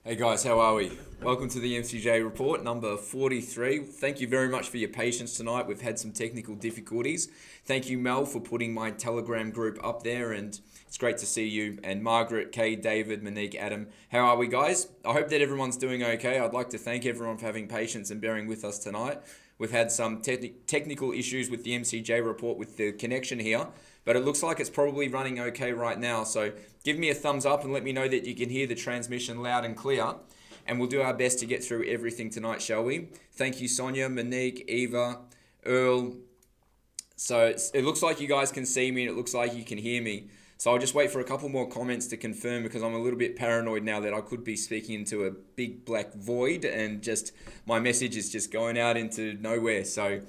Hey guys, how are we? Welcome to the MCJ Report, number 43. Thank you very much for your patience tonight. We've had some technical difficulties. Thank you, Mel, for putting my Telegram group up there, and it's great to see you. And Margaret, Kay, David, Monique, Adam. How are we, guys? I hope that everyone's doing okay. I'd like to thank everyone for having patience and bearing with us tonight. We've had some technical issues with the MCJ Report with the connection here, but it looks like it's probably running okay right now. So give me a thumbs up and let me know that you can hear the transmission loud and clear. And we'll do our best to get through everything tonight, shall we? Thank you, Sonia, Monique, Eva, Earl. So it looks like you guys can see me and it looks like you can hear me. So I'll just wait for a couple more comments to confirm, because I'm a little bit paranoid now that I could be speaking into a big black void and just my message is just going out into nowhere. So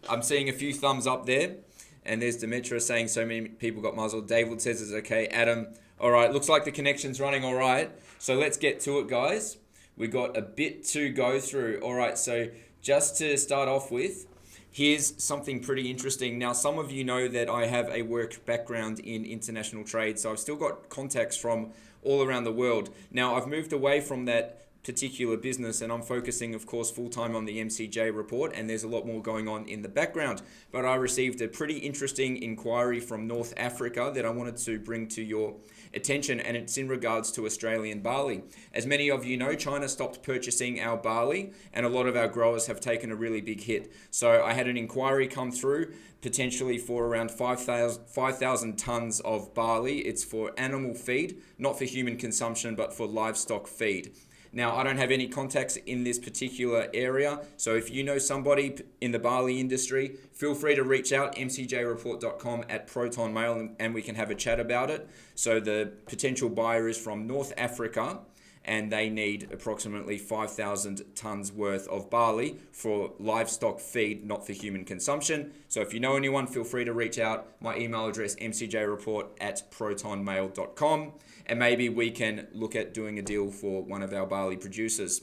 I'm seeing a few thumbs up there. And there's Demetra saying so many people got muzzled. David says it's okay. Adam, all right, looks like the connection's running all right. So let's get to it, guys. We got a bit to go through. All right, so just to start off with, here's something pretty interesting. Now, some of you know that I have a work background in international trade, so I've still got contacts from all around the world. Now, I've moved away from that particular business and I'm focusing, of course, full-time on the MCJ Report, and there's a lot more going on in the background. But I received a pretty interesting inquiry from North Africa that I wanted to bring to your attention, and it's in regards to Australian barley. As many of you know, China stopped purchasing our barley and a lot of our growers have taken a really big hit. So I had an inquiry come through potentially for around 5,000 tons of barley. It's for animal feed, not for human consumption, but for livestock feed. Now, I don't have any contacts in this particular area, so if you know somebody in the barley industry, feel free to reach out, mcjreport.com at Proton Mail, and we can have a chat about it. So the potential buyer is from North Africa, and they need approximately 5,000 tons worth of barley for livestock feed, not for human consumption. So if you know anyone, feel free to reach out. My email address, mcjreport at protonmail.com. And maybe we can look at doing a deal for one of our barley producers.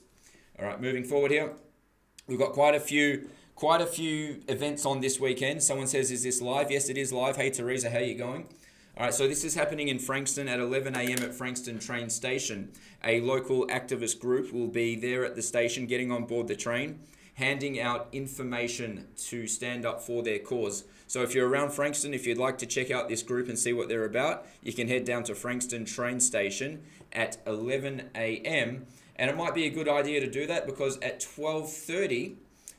All right, moving forward here. We've got quite a few events on this weekend. Someone says, is this live? Yes, it is live. Hey, Teresa, how you going? All right, so this is happening in Frankston at 11 a.m. at Frankston train station. A local activist group will be there at the station, getting on board the train, handing out information to stand up for their cause. So if you're around Frankston, if you'd like to check out this group and see what they're about, you can head down to Frankston train station at 11 a.m. And it might be a good idea to do that because at 12:30,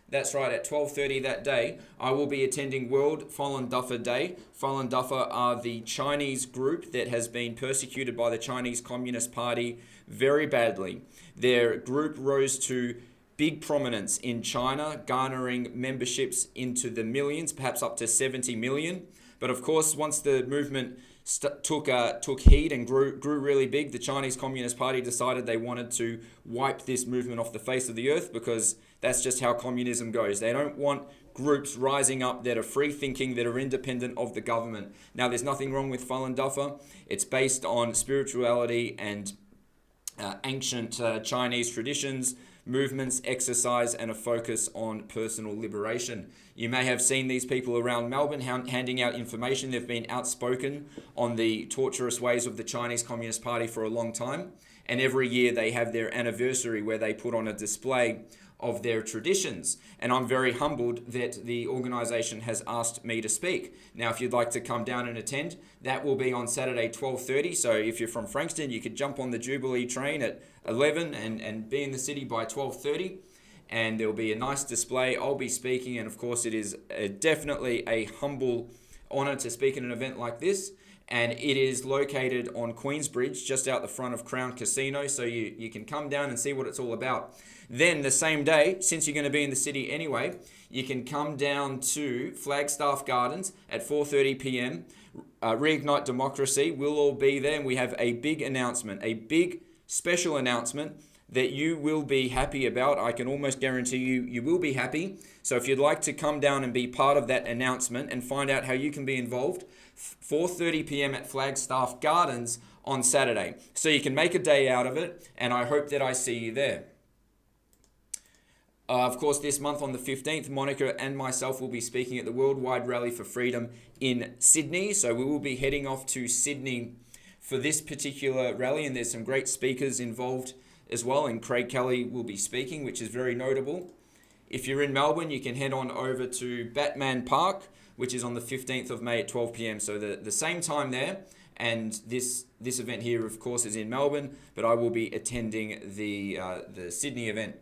that's right, at 12:30 that day, I will be attending World Falun Dafa Day. Falun Dafa are the Chinese group that has been persecuted by the Chinese Communist Party very badly. Their group rose to big prominence in China, garnering memberships into the millions, perhaps up to 70 million. But of course, once the movement took heed and grew really big, the Chinese Communist Party decided they wanted to wipe this movement off the face of the earth, because that's just how communism goes. They don't want groups rising up that are free thinking, that are independent of the government. Now, there's nothing wrong with Falun Dafa. It's based on spirituality and ancient Chinese traditions, movements, exercise, and a focus on personal liberation. You may have seen these people around Melbourne handing out information. They've been outspoken on the torturous ways of the Chinese Communist Party for a long time. And every year they have their anniversary where they put on a display of their traditions. And I'm very humbled that the organisation has asked me to speak. Now, if you'd like to come down and attend, that will be on Saturday, 12:30. So if you're from Frankston, you could jump on the Jubilee train at 11 and be in the city by 12:30. And there'll be a nice display. I'll be speaking, and of course it is definitely a humble honour to speak at an event like this. And it is located on Queensbridge, just out the front of Crown Casino, so you can come down and see what it's all about. Then the same day, since you're going to be in the city anyway, you can come down to Flagstaff Gardens at 4:30 p.m. Reignite Democracy. We'll all be there, and we have a big announcement, a big special announcement that you will be happy about. I can almost guarantee you will be happy. So if you'd like to come down and be part of that announcement and find out how you can be involved, 4:30 p.m. at Flagstaff Gardens on Saturday. So you can make a day out of it, and I hope that I see you there. Of course, this month on the 15th, Monica and myself will be speaking at the Worldwide Rally for Freedom in Sydney. So we will be heading off to Sydney for this particular rally, and there's some great speakers involved as well, and Craig Kelly will be speaking, which is very notable. If you're in Melbourne, you can head on over to Batman Park, which is on the 15th of May at 12 p.m. So the same time there, and this event here, of course, is in Melbourne, but I will be attending the Sydney event.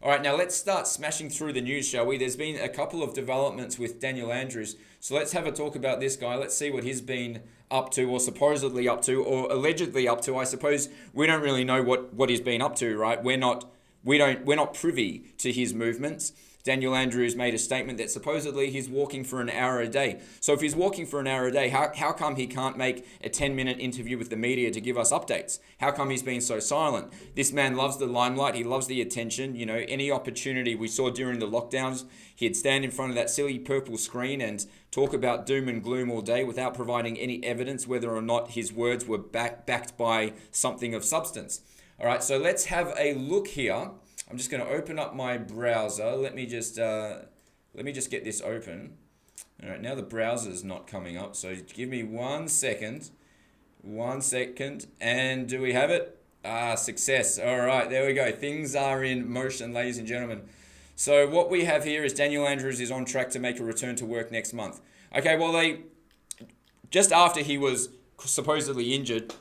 All right, now let's start smashing through the news, shall we? There's been a couple of developments with Daniel Andrews, so let's have a talk about this guy. Let's see what he's been up to, or supposedly up to, or allegedly up to. I suppose we don't really know what he's been up to, right? We're not privy to his movements. Daniel Andrews made a statement that supposedly he's walking for an hour a day. So if he's walking for an hour a day, how come he can't make a 10-minute interview with the media to give us updates? How come he's been so silent? This man loves the limelight. He loves the attention. You know, any opportunity we saw during the lockdowns, he'd stand in front of that silly purple screen and talk about doom and gloom all day without providing any evidence whether or not his words were backed by something of substance. All right, so let's have a look here. I'm just going to open up my browser. Let me just get this open. All right, now the browser's not coming up, so give me 1 second. 1 second, and do we have it? Success. All right, there we go. Things are in motion, ladies and gentlemen. So what we have here is Daniel Andrews is on track to make a return to work next month. Okay, well, just after he was supposedly injured,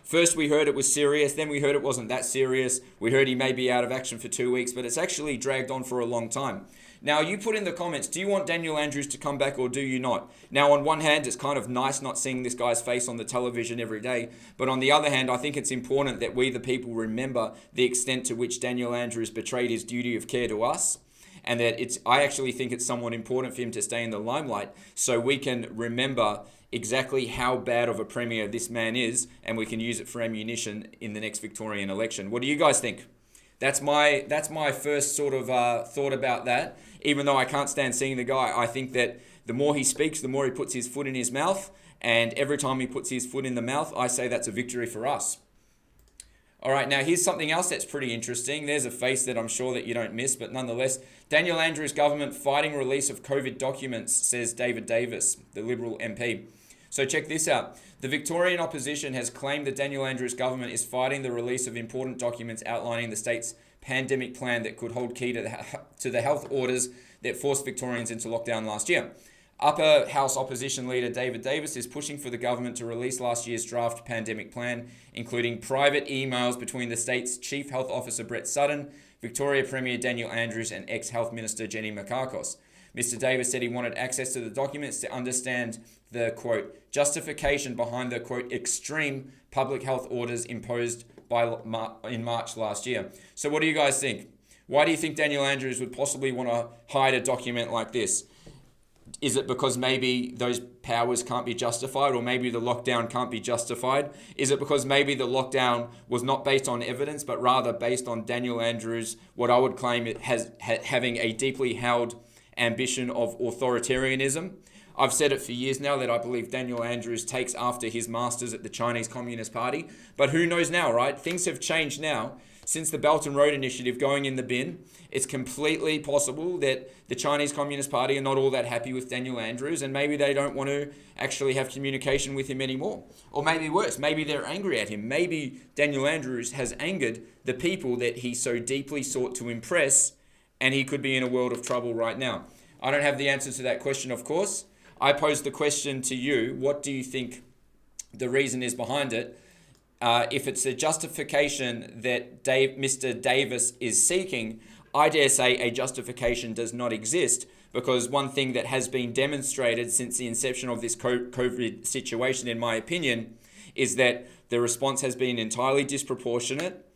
first we heard it was serious, then we heard it wasn't that serious. We heard he may be out of action for 2 weeks, but it's actually dragged on for a long time. Now, you put in the comments, do you want Daniel Andrews to come back or do you not? Now, on one hand, it's kind of nice not seeing this guy's face on the television every day. But on the other hand, I think it's important that we, the people, remember the extent to which Daniel Andrews betrayed his duty of care to us. And that I actually think it's somewhat important for him to stay in the limelight so we can remember exactly how bad of a premier this man is, and we can use it for ammunition in the next Victorian election. What do you guys think? That's my first sort of thought about that. Even though I can't stand seeing the guy, I think that the more he speaks, the more he puts his foot in his mouth, and every time he puts his foot in the mouth, I say that's a victory for us. All right, now here's something else that's pretty interesting. There's a face that I'm sure that you don't miss, but nonetheless, Daniel Andrews' government fighting release of COVID documents, says David Davis, the Liberal MP. So check this out. The Victorian opposition has claimed that Daniel Andrews' government is fighting the release of important documents outlining the state's pandemic plan that could hold key to the health orders that forced Victorians into lockdown last year. Upper House opposition leader David Davis is pushing for the government to release last year's draft pandemic plan, including private emails between the state's Chief Health Officer Brett Sutton, Victoria Premier Daniel Andrews and ex-Health Minister Jenny Mikakos. Mr. Davis said he wanted access to the documents to understand the, quote, justification behind the, quote, extreme public health orders imposed in March last year. So what do you guys think? Why do you think Daniel Andrews would possibly want to hide a document like this? Is it because maybe those powers can't be justified, or maybe the lockdown can't be justified? Is it because maybe the lockdown was not based on evidence, but rather based on Daniel Andrews, what I would claim it has having a deeply held ambition of authoritarianism? I've said it for years now that I believe Daniel Andrews takes after his masters at the Chinese Communist Party. But who knows now, right? Things have changed now. Since the Belt and Road Initiative going in the bin, it's completely possible that the Chinese Communist Party are not all that happy with Daniel Andrews, and maybe they don't want to actually have communication with him anymore. Or maybe worse, maybe they're angry at him. Maybe Daniel Andrews has angered the people that he so deeply sought to impress, and he could be in a world of trouble right now. I don't have the answer to that question, of course. I pose the question to you: what do you think the reason is behind it? If it's a justification that Mr. Davis is seeking, I dare say a justification does not exist, because one thing that has been demonstrated since the inception of this COVID situation, in my opinion, is that the response has been entirely disproportionate,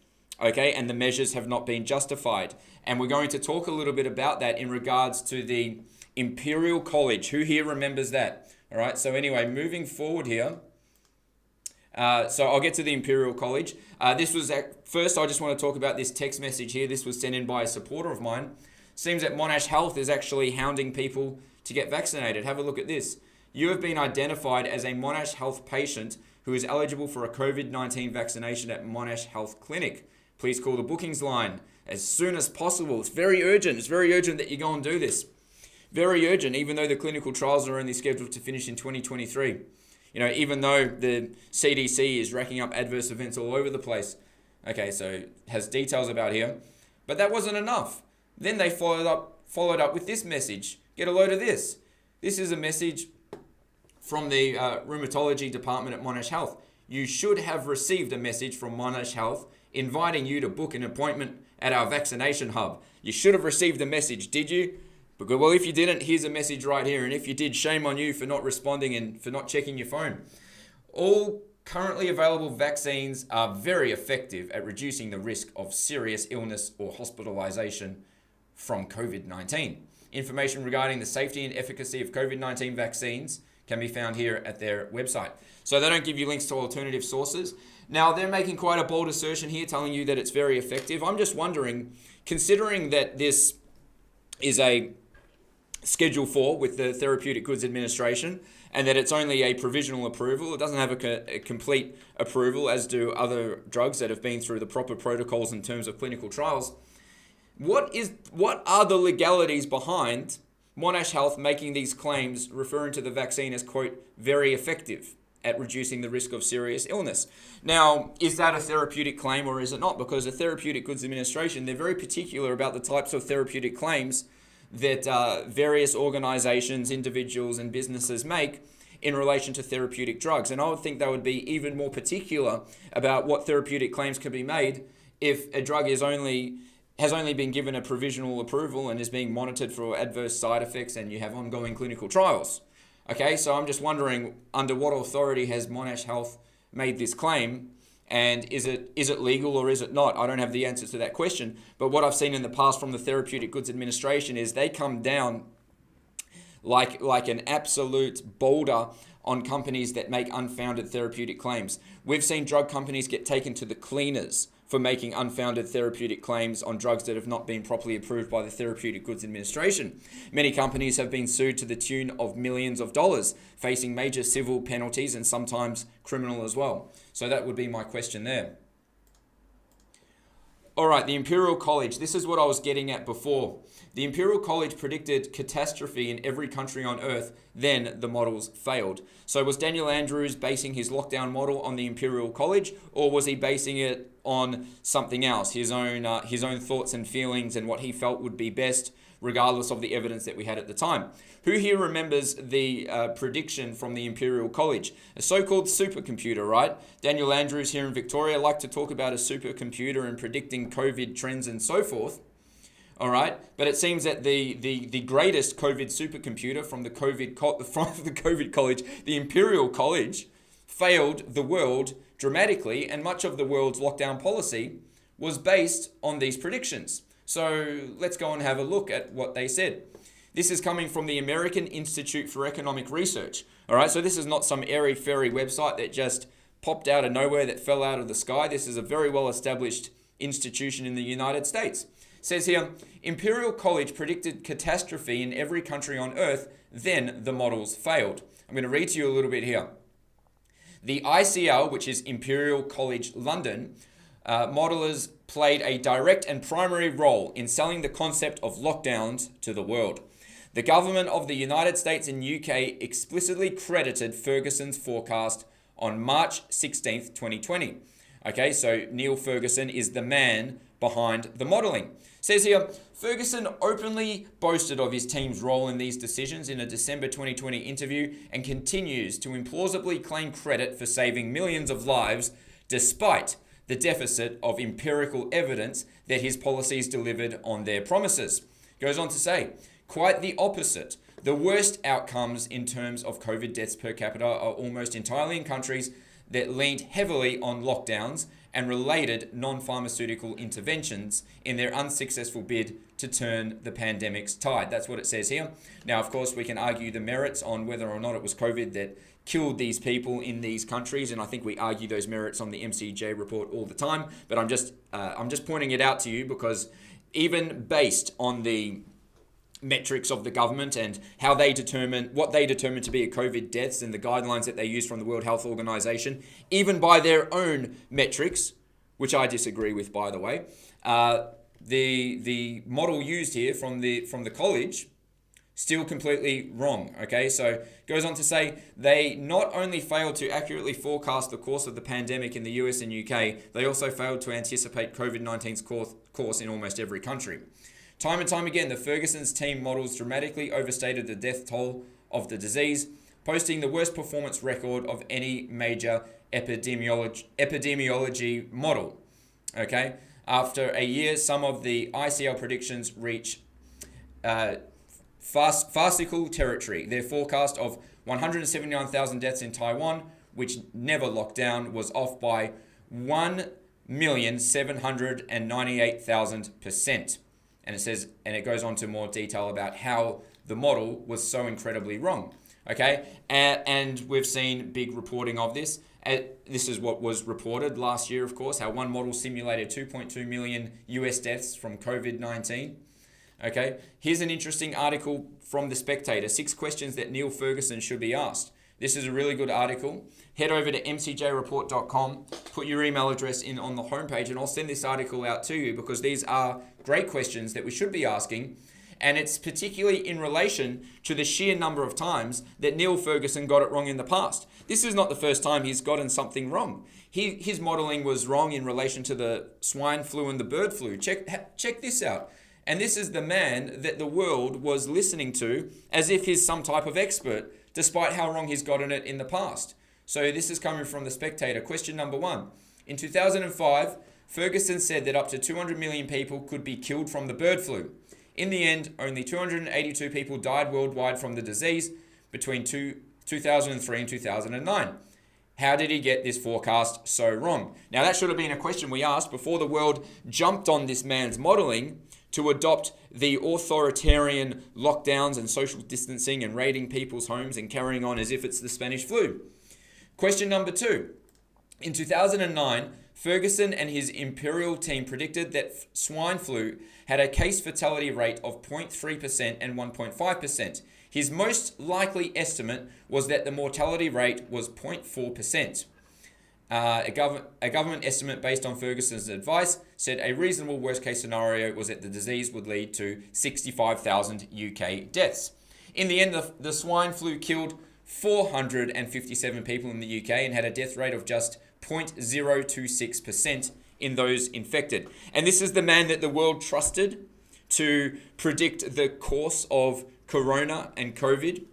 okay, and the measures have not been justified. And we're going to talk a little bit about that in regards to the Imperial College. Who here remembers that? All right, so anyway, moving forward here. So I'll get to the Imperial College. This was first, I just want to talk about this text message here. This was sent in by a supporter of mine. Seems that Monash Health is actually hounding people to get vaccinated. Have a look at this. You have been identified as a Monash Health patient who is eligible for a COVID-19 vaccination at Monash Health Clinic. Please call the bookings line as soon as possible. It's very urgent. It's very urgent that you go and do this. Very urgent, even though the clinical trials are only scheduled to finish in 2023. You know, even though the CDC is racking up adverse events all over the place. Okay, so it has details about here. But that wasn't enough. Then they followed up with this message. Get a load of this. This is a message from the rheumatology department at Monash Health. You should have received a message from Monash Health inviting you to book an appointment at our vaccination hub. You should have received a message, did you? Well, if you didn't, here's a message right here. And if you did, shame on you for not responding and for not checking your phone. All currently available vaccines are very effective at reducing the risk of serious illness or hospitalization from COVID-19. Information regarding the safety and efficacy of COVID-19 vaccines can be found here at their website. So they don't give you links to alternative sources. Now, they're making quite a bold assertion here, telling you that it's very effective. I'm just wondering, considering that this is a Schedule 4 with the Therapeutic Goods Administration, and that it's only a provisional approval. It doesn't have a complete approval, as do other drugs that have been through the proper protocols in terms of clinical trials. What are the legalities behind Monash Health making these claims, referring to the vaccine as, quote, very effective at reducing the risk of serious illness? Now, is that a therapeutic claim or is it not? Because the Therapeutic Goods Administration, they're very particular about the types of therapeutic claims that various organizations, individuals, and businesses make in relation to therapeutic drugs. And I would think they would be even more particular about what therapeutic claims can be made if a drug has only been given a provisional approval and is being monitored for adverse side effects and you have ongoing clinical trials. Okay, so I'm just wondering, under what authority has Monash Health made this claim? And is it legal or is it not? I don't have the answer to that question. But what I've seen in the past from the Therapeutic Goods Administration is they come down like an absolute boulder on companies that make unfounded therapeutic claims. We've seen drug companies get taken to the cleaners for making unfounded therapeutic claims on drugs that have not been properly approved by the Therapeutic Goods Administration. Many companies have been sued to the tune of millions of dollars, facing major civil penalties and sometimes criminal as well. So that would be my question there. All right, the Imperial College. This is what I was getting at before. The Imperial College predicted catastrophe in every country on earth, then the models failed. So was Daniel Andrews basing his lockdown model on the Imperial College, or was he basing it on something else, his own thoughts and feelings and what he felt would be best, regardless of the evidence that we had at the time? Who here remembers the prediction from the Imperial College? A so-called supercomputer, right? Daniel Andrews here in Victoria liked to talk about a supercomputer and predicting COVID trends and so forth. All right, but it seems that the greatest COVID supercomputer from the COVID College, the Imperial College, failed the world dramatically, and much of the world's lockdown policy was based on these predictions. So let's go and have a look at what they said. This is coming from the American Institute for Economic Research. All right, so this is not some airy-fairy website that just popped out of nowhere, that fell out of the sky. This is a very well-established institution in the United States. It says here, Imperial College predicted catastrophe in every country on Earth, then the models failed. I'm going to read to you a little bit here. The ICL, which is Imperial College London, modelers played a direct and primary role in selling the concept of lockdowns to the world. The government of the United States and UK explicitly credited Ferguson's forecast on March 16th, 2020. Okay, so Neil Ferguson is the man behind the modelling. Says here, Ferguson openly boasted of his team's role in these decisions in a December 2020 interview and continues to implausibly claim credit for saving millions of lives despite the deficit of empirical evidence that his policies delivered on their promises. Goes on to say, quite the opposite. The worst outcomes in terms of COVID deaths per capita are almost entirely in countries that leaned heavily on lockdowns and related non-pharmaceutical interventions in their unsuccessful bid to turn the pandemic's tide. That's what it says here. Now, of course, we can argue the merits on whether or not it was COVID that killed these people in these countries, and I think we argue those merits on the MCJ report all the time. But I'm just pointing it out to you because even based on the metrics of the government and how they determine what they determine to be a COVID deaths and the guidelines that they use from the World Health Organization, even by their own metrics, which I disagree with, by the way, the model used here from the college still completely wrong. Okay, so goes on to say they not only failed to accurately forecast the course of the pandemic in the US and UK, they also failed to anticipate COVID-19's course in almost every country. Time and time again, the Ferguson's team models dramatically overstated the death toll of the disease, posting the worst performance record of any major epidemiology model. Okay, after a year, some of the ICL predictions reach farcical territory. Their forecast of 179,000 deaths in Taiwan, which never locked down, was off by 1,798,000%. And it says, and it goes on to more detail about how the model was so incredibly wrong. Okay, and we've seen big reporting of this. This is what was reported last year, of course, how one model simulated 2.2 million US deaths from COVID-19. Okay, here's an interesting article from The Spectator, 6 questions that Neil Ferguson should be asked. This is a really good article. Head over to mcjreport.com, put your email address in on the homepage, and I'll send this article out to you because these are great questions that we should be asking. And it's particularly in relation to the sheer number of times that Neil Ferguson got it wrong in the past. This is not the first time he's gotten something wrong. His modeling was wrong in relation to the swine flu and the bird flu. Check this out. And this is the man that the world was listening to as if he's some type of expert, despite how wrong he's gotten it in the past. So this is coming from The Spectator. Question number 1. In 2005, Ferguson said that up to 200 million people could be killed from the bird flu. In the end, only 282 people died worldwide from the disease between 2003 and 2009. How did he get this forecast so wrong? Now, that should have been a question we asked before the world jumped on this man's modeling to adopt the authoritarian lockdowns and social distancing and raiding people's homes and carrying on as if it's the Spanish flu. Question number 2. In 2009, Ferguson and his Imperial team predicted that swine flu had a case fatality rate of 0.3% and 1.5%. His most likely estimate was that the mortality rate was 0.4%. A government estimate based on Ferguson's advice said a reasonable worst-case scenario was that the disease would lead to 65,000 UK deaths. In the end, the swine flu killed 457 people in the UK and had a death rate of just 0.026% in those infected. And this is the man that the world trusted to predict the course of corona and COVID.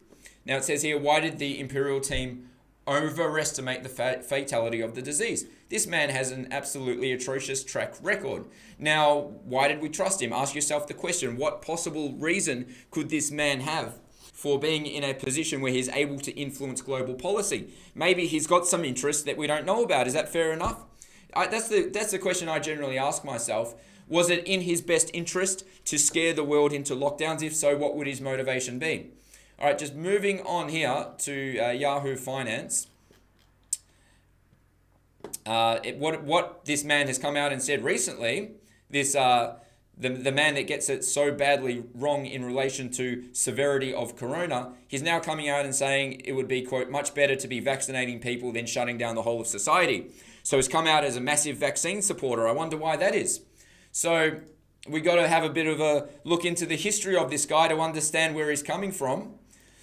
Now it says here, why did the Imperial team overestimate the fatality of the disease? This man has an absolutely atrocious track record. Now, why did we trust him? Ask yourself the question, what possible reason could this man have for being in a position where he's able to influence global policy? Maybe he's got some interest that we don't know about. Is that fair enough? That's the question I generally ask myself. Was it in his best interest to scare the world into lockdowns? If so, what would his motivation be? All right, just moving on here to Yahoo Finance. What this man has come out and said recently, this the man that gets it so badly wrong in relation to severity of corona, he's now coming out and saying it would be, quote, much better to be vaccinating people than shutting down the whole of society. So he's come out as a massive vaccine supporter. I wonder why that is. So we got to have a bit of a look into the history of this guy to understand where he's coming from.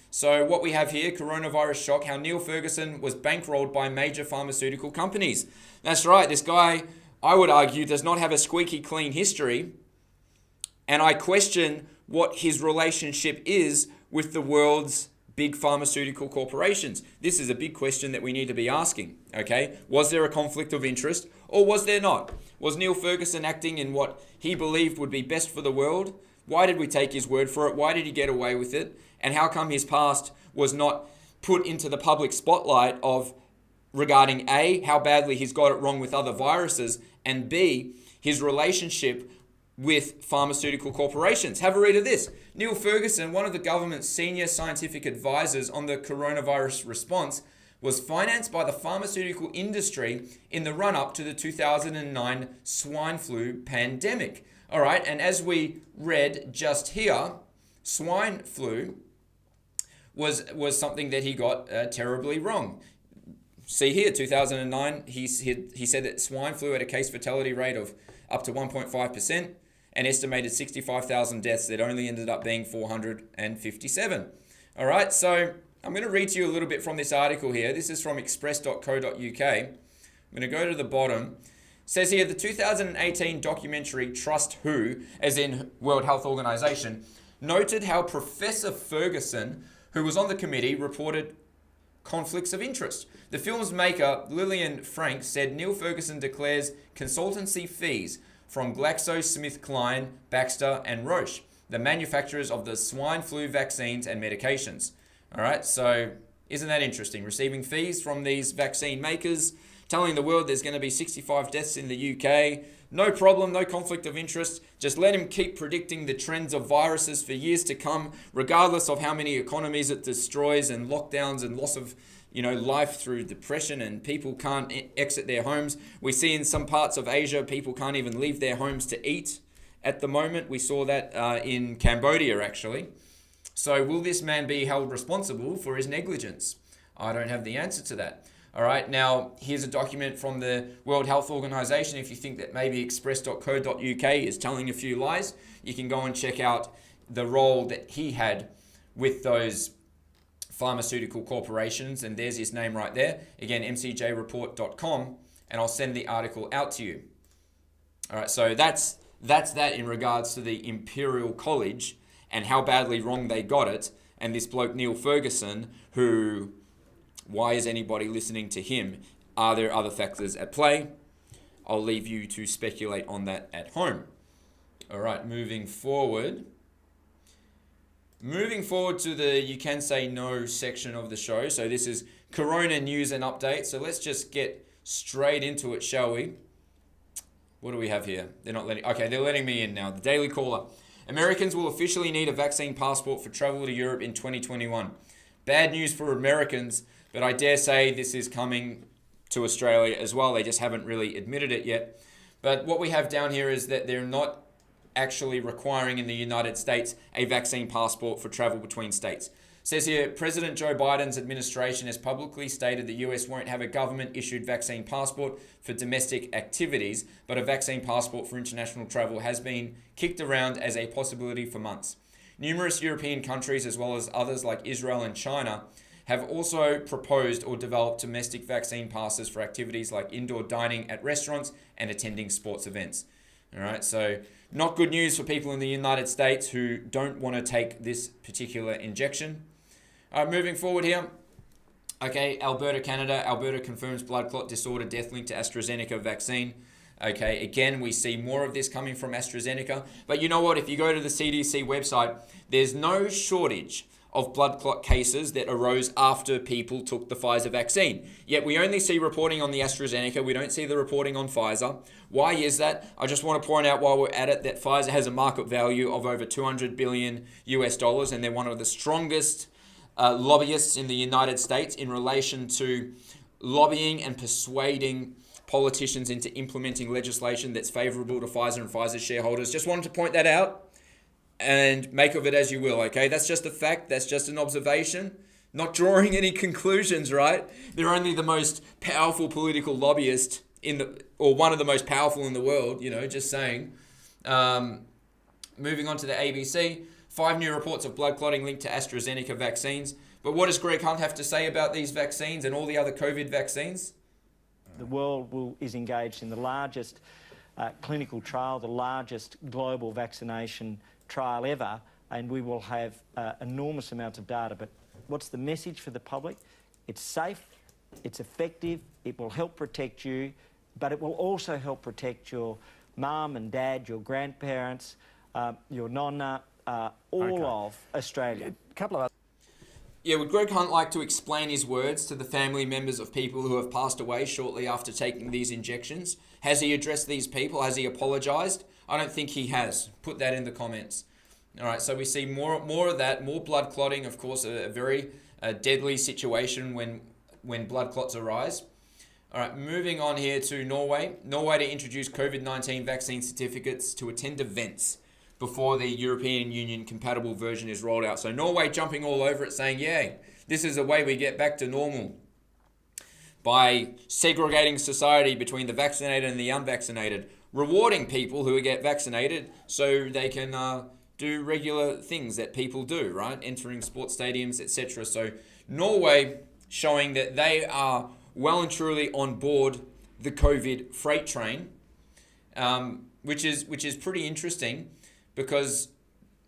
So what we have here, coronavirus shock, how Neil Ferguson was bankrolled by major pharmaceutical companies. That's right, this guy, I would argue, does not have a squeaky clean history. And I question what his relationship is with the world's big pharmaceutical corporations. This is a big question that we need to be asking, okay? Was there a conflict of interest or was there not? Was Neil Ferguson acting in what he believed would be best for the world? Why did we take his word for it? Why did he get away with it? And how come his past was not put into the public spotlight of regarding A, how badly he's got it wrong with other viruses, and B, his relationship with pharmaceutical corporations. Have a read of this. Neil Ferguson, one of the government's senior scientific advisors on the coronavirus response, was financed by the pharmaceutical industry in the run-up to the 2009 swine flu pandemic. All right, and as we read just here, swine flu was something that he got terribly wrong. See here, 2009, he said that swine flu had a case fatality rate of up to 1.5%, an estimated 65,000 deaths that only ended up being 457. All right, so I'm going to read to you a little bit from this article here. This is from express.co.uk. I'm going to go to the bottom. It says here, the 2018 documentary Trust Who, as in World Health Organization, noted how Professor Ferguson, who was on the committee, reported conflicts of interest. The film's maker, Lillian Frank, said Neil Ferguson declares consultancy fees from GlaxoSmithKline, Baxter, and Roche, the manufacturers of the swine flu vaccines and medications. All right, so isn't that interesting? Receiving fees from these vaccine makers, telling the world there's going to be 65 deaths in the UK. No problem, no conflict of interest. Just let him keep predicting the trends of viruses for years to come, regardless of how many economies it destroys and lockdowns and loss of life through depression, and people can't exit their homes. We see in some parts of Asia, people can't even leave their homes to eat at the moment. We saw that in Cambodia, actually. So will this man be held responsible for his negligence? I don't have the answer to that. All right, now here's a document from the World Health Organization. If you think that maybe express.co.uk is telling a few lies, you can go and check out the role that he had with those pharmaceutical corporations, and there's his name right there. Again, mcjreport.com, and I'll send the article out to you. All right, so that's that in regards to the Imperial College and how badly wrong they got it, and this bloke Neil Ferguson, who, why is anybody listening to him? Are there other factors at play? I'll leave you to speculate on that at home. All right, moving forward to the You Can Say No section of the show. So this is Corona news and updates. So let's just get straight into it, shall we? What do we have here? They're letting me in now. The Daily Caller. Americans will officially need a vaccine passport for travel to Europe in 2021. Bad news for Americans, but I dare say this is coming to Australia as well. They just haven't really admitted it yet. But what we have down here is that they're not actually requiring in the United States a vaccine passport for travel between states. It says here, President Joe Biden's administration has publicly stated the US won't have a government-issued vaccine passport for domestic activities, but a vaccine passport for international travel has been kicked around as a possibility for months. Numerous European countries, as well as others like Israel and China, have also proposed or developed domestic vaccine passes for activities like indoor dining at restaurants and attending sports events. All right, so not good news for people in the United States who don't want to take this particular injection. All right, moving forward here. Okay, Alberta, Canada. Alberta confirms blood clot disorder death linked to AstraZeneca vaccine. Okay, again, we see more of this coming from AstraZeneca. But you know what? If you go to the CDC website, there's no shortage of blood clot cases that arose after people took the Pfizer vaccine. Yet we only see reporting on the AstraZeneca. We don't see the reporting on Pfizer. Why is that? I just want to point out while we're at it that Pfizer has a market value of over $200 billion US, and they're one of the strongest lobbyists in the United States in relation to lobbying and persuading politicians into implementing legislation that's favorable to Pfizer and Pfizer shareholders. Just wanted to point that out and make of it as you will, okay? That's just a fact. That's just an observation. Not drawing any conclusions, right? They're only the most powerful political lobbyist or one of the most powerful in the world, just saying. Moving on to the ABC, 5 new reports of blood clotting linked to AstraZeneca vaccines. But what does Greg Hunt have to say about these vaccines and all the other COVID vaccines? The world is engaged in the largest clinical trial, the largest global vaccination trial ever, and we will have enormous amounts of data. But what's the message for the public? It's safe, it's effective, it will help protect you, but it will also help protect your mum and dad, your grandparents, your nonna, all of Australia. Would Greg Hunt like to explain his words to the family members of people who have passed away shortly after taking these injections? Has he addressed these people? Has he apologised? I don't think he has. Put that in the comments. All right, so we see more of that, more blood clotting, of course, a very deadly situation when blood clots arise. All right, moving on here to Norway. Norway to introduce COVID-19 vaccine certificates to attend events before the European Union compatible version is rolled out. So Norway jumping all over it, saying, yeah, this is the way we get back to normal, by segregating society between the vaccinated and the unvaccinated, rewarding people who get vaccinated so they can do regular things that people do, right? Entering sports stadiums, etc. So Norway showing that they are well and truly on board the COVID freight train, which is pretty interesting, because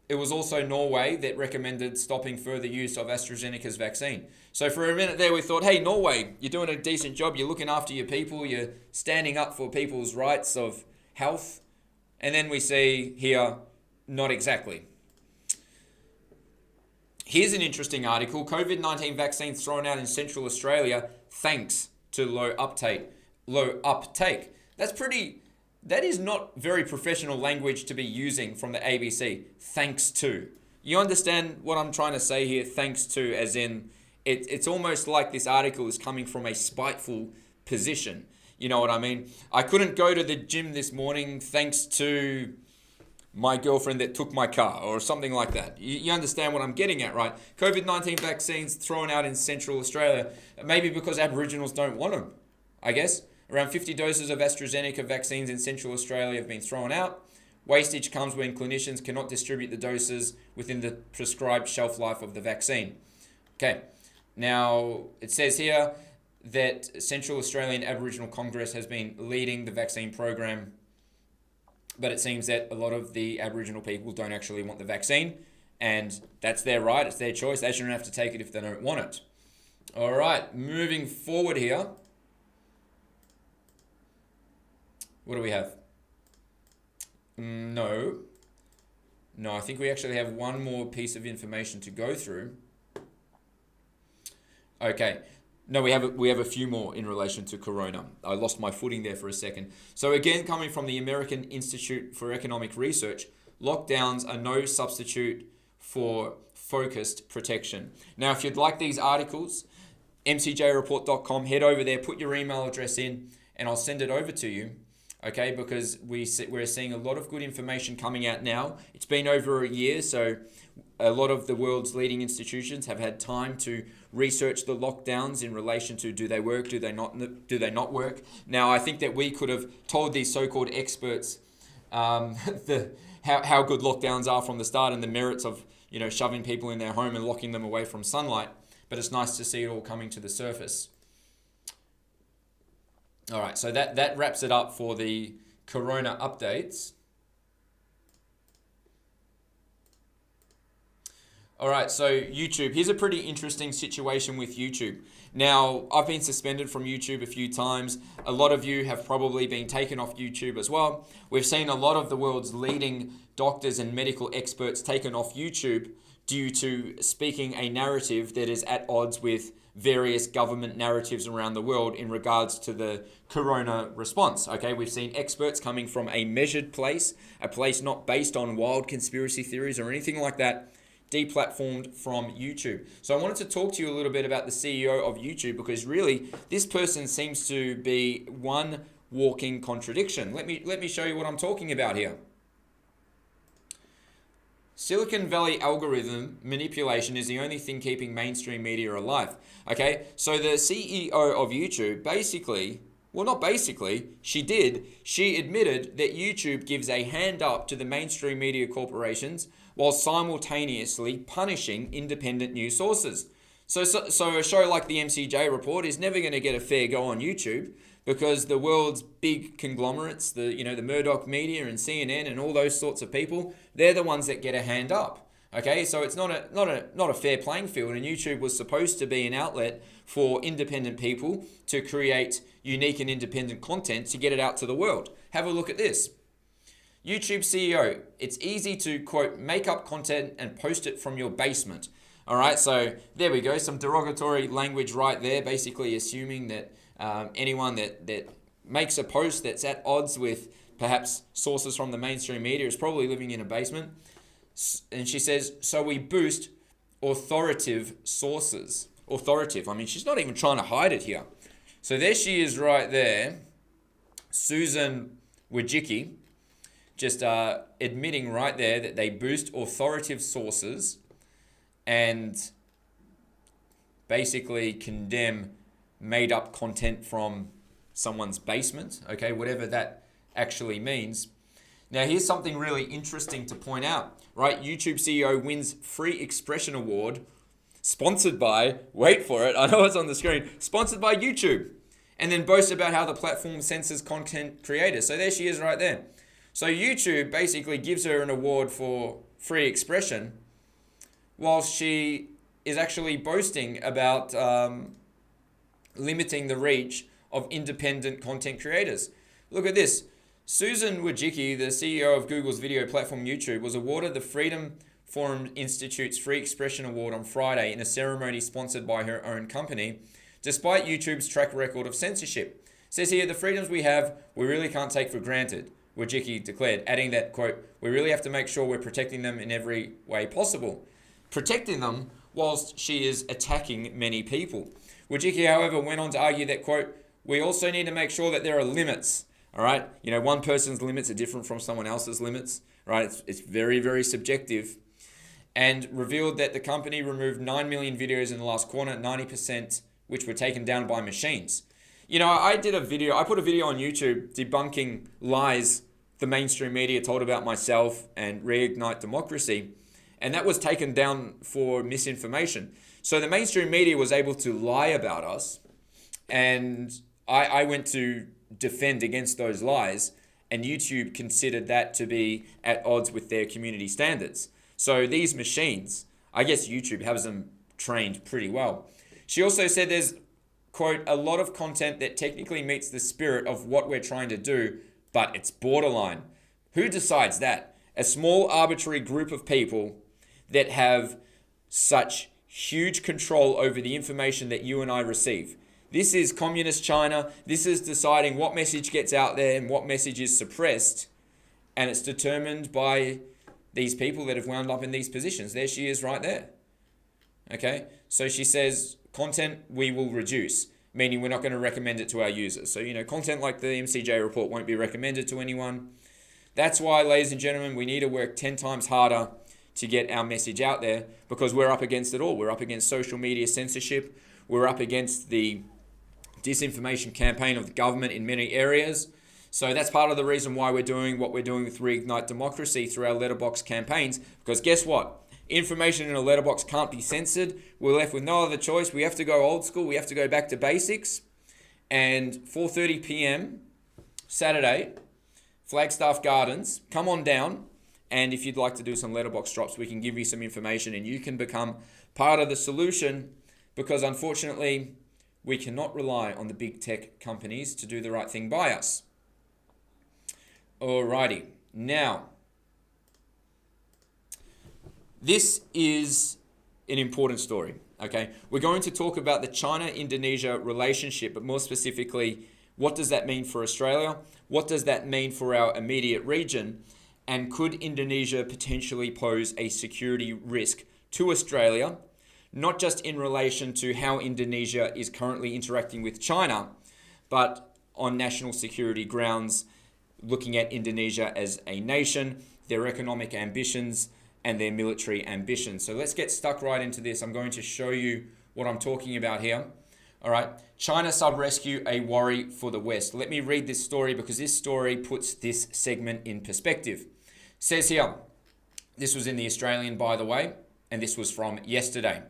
it was also Norway that recommended stopping further use of AstraZeneca's vaccine. So for a minute there we thought, hey, Norway, you're doing a decent job, you're looking after your people, you're standing up for people's rights of health. And then we see here, not exactly. Here's an interesting article. COVID-19 vaccines thrown out in Central Australia thanks to low uptake. That is not very professional language to be using from the ABC. Thanks to. You understand what I'm trying to say here? Thanks to, as in, it's almost like this article is coming from a spiteful position. You know what I mean? I couldn't go to the gym this morning thanks to my girlfriend that took my car, or something like that. You understand what I'm getting at, right? COVID-19 vaccines thrown out in Central Australia, maybe because Aboriginals don't want them, I guess. Around 50 doses of AstraZeneca vaccines in Central Australia have been thrown out. Wastage comes when clinicians cannot distribute the doses within the prescribed shelf life of the vaccine. Okay, now it says here that Central Australian Aboriginal Congress has been leading the vaccine program, but it seems that a lot of the Aboriginal people don't actually want the vaccine, and that's their right, it's their choice. They shouldn't have to take it if they don't want it. All right, moving forward here. What do we have? No, I think we actually have one more piece of information to go through. Okay. No, we have a few more in relation to Corona. I lost my footing there for a second. So again, coming from the American Institute for Economic Research, lockdowns are no substitute for focused protection. Now, if you'd like these articles, mcjreport.com, head over there, put your email address in, and I'll send it over to you. Okay, because we're seeing a lot of good information coming out now. It's been over a year, so a lot of the world's leading institutions have had time to research the lockdowns in relation to do they work, do they not work. Now, I think that we could have told these so-called experts how good lockdowns are from the start, and the merits of shoving people in their home and locking them away from sunlight. But it's nice to see it all coming to the surface. All right, so that wraps it up for the Corona updates. All right, so YouTube. Here's a pretty interesting situation with YouTube. Now, I've been suspended from YouTube a few times. A lot of you have probably been taken off YouTube as well. We've seen a lot of the world's leading doctors and medical experts taken off YouTube due to speaking a narrative that is at odds with various government narratives around the world in regards to the corona response. Okay, we've seen experts coming from a measured place, a place not based on wild conspiracy theories or anything like that, deplatformed from YouTube. So I wanted to talk to you a little bit about the CEO of YouTube, because really this person seems to be one walking contradiction. Let me show you what I'm talking about here. Silicon Valley algorithm manipulation is the only thing keeping mainstream media alive. Okay, so the CEO of YouTube she admitted that YouTube gives a hand up to the mainstream media corporations while simultaneously punishing independent news sources. So a show like the MCJ Report is never going to get a fair go on YouTube, because the world's big conglomerates, the Murdoch media and CNN and all those sorts of people, they're the ones that get a hand up. Okay, so it's not a fair playing field, and YouTube was supposed to be an outlet for independent people to create unique and independent content to get it out to the world. Have a look at this. YouTube CEO, it's easy to, quote, make up content and post it from your basement. All right, so there we go, some derogatory language right there, basically assuming that anyone that makes a post that's at odds with perhaps sources from the mainstream media is probably living in a basement. And she says, so we boost authoritative sources. Authoritative, I mean, she's not even trying to hide it here. So there she is right there, Susan Wojcicki, just admitting right there that they boost authoritative sources and basically condemn made up content from someone's basement, okay, whatever that actually means. Now, here's something really interesting to point out, right? YouTube CEO wins free expression award sponsored by, wait for it, I know it's on the screen, sponsored by YouTube, and then boasts about how the platform censors content creators. So there she is right there. So YouTube basically gives her an award for free expression whilst she is actually boasting about limiting the reach of independent content creators. Look at this. Susan Wojcicki, the CEO of Google's video platform YouTube, was awarded the Freedom Forum Institute's Free Expression Award on Friday in a ceremony sponsored by her own company, despite YouTube's track record of censorship. It says here, the freedoms we have, we really can't take for granted, Wojcicki declared, adding that, quote, we really have to make sure we're protecting them in every way possible. Protecting them whilst she is attacking many people. Wojcicki, however, went on to argue that, quote, we also need to make sure that there are limits, all right? You know, one person's limits are different from someone else's limits, right? It's very, very subjective. And revealed that the company removed 9 million videos in the last quarter, 90% which were taken down by machines. You know, I put a video on YouTube debunking lies the mainstream media told about myself and Reignite Democracy, and that was taken down for misinformation. So the mainstream media was able to lie about us, and I went to defend against those lies, and YouTube considered that to be at odds with their community standards. So these machines, I guess YouTube has them trained pretty well. She also said there's, quote, a lot of content that technically meets the spirit of what we're trying to do, but it's borderline. Who decides that? A small arbitrary group of people that have such huge control over the information that you and I receive. This is communist China. This is deciding what message gets out there and what message is suppressed. And it's determined by these people that have wound up in these positions. There she is right there. Okay, so she says content we will reduce, meaning we're not going to recommend it to our users. So, you know, content like the MCJ report won't be recommended to anyone. That's why, ladies and gentlemen, we need to work 10 times harder to get our message out there, because we're up against it all. We're up against social media censorship. We're up against the disinformation campaign of the government in many areas. So that's part of the reason why we're doing what we're doing with Reignite Democracy through our letterbox campaigns, because guess what? Information in a letterbox can't be censored. We're left with no other choice. We have to go old school. We have to go back to basics. And 4:30 p.m. Saturday, Flagstaff Gardens, come on down. And if you'd like to do some letterbox drops, we can give you some information and you can become part of the solution, because unfortunately, we cannot rely on the big tech companies to do the right thing by us. Alrighty, now, This is an important story, okay? We're going to talk about the China-Indonesia relationship, but more specifically, what does that mean for Australia? What does that mean for our immediate region? And could Indonesia potentially pose a security risk to Australia, not just in relation to how Indonesia is currently interacting with China, but on national security grounds, looking at Indonesia as a nation, their economic ambitions, and their military ambitions. So let's get stuck right into this. I'm going to show you what I'm talking about here. All right, China sub-rescue, a worry for the West. Let me read this story because this story puts this segment in perspective. It says here, this was in the Australian, by the way, and this was from yesterday.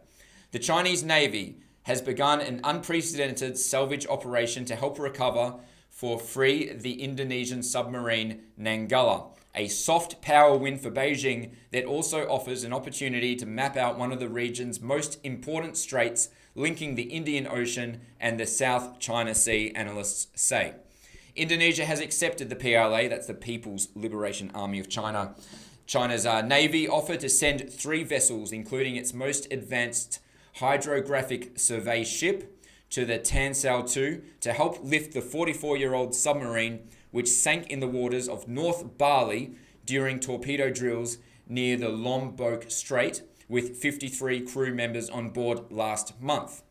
The Chinese Navy has begun an unprecedented salvage operation to help recover for free the Indonesian submarine Nanggala, a soft power win for Beijing that also offers an opportunity to map out one of the region's most important straits linking the Indian Ocean and the South China Sea, analysts say. Indonesia has accepted the PLA, that's the People's Liberation Army of China. China's Navy offered to send 3 vessels, including its most advanced hydrographic survey ship, to the Tan Sao 2 to help lift the 44-year-old submarine which sank in the waters of North Bali during torpedo drills near the Lombok Strait with 53 crew members on board last month.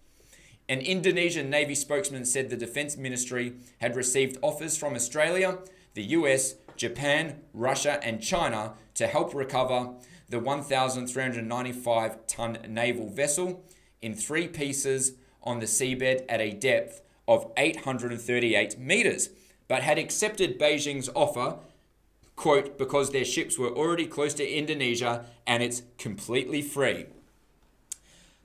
An Indonesian Navy spokesman said the Defense Ministry had received offers from Australia, the US, Japan, Russia and China to help recover the 1,395-ton naval vessel in 3 pieces on the seabed at a depth of 838 meters, but had accepted Beijing's offer, quote, because their ships were already close to Indonesia and it's completely free.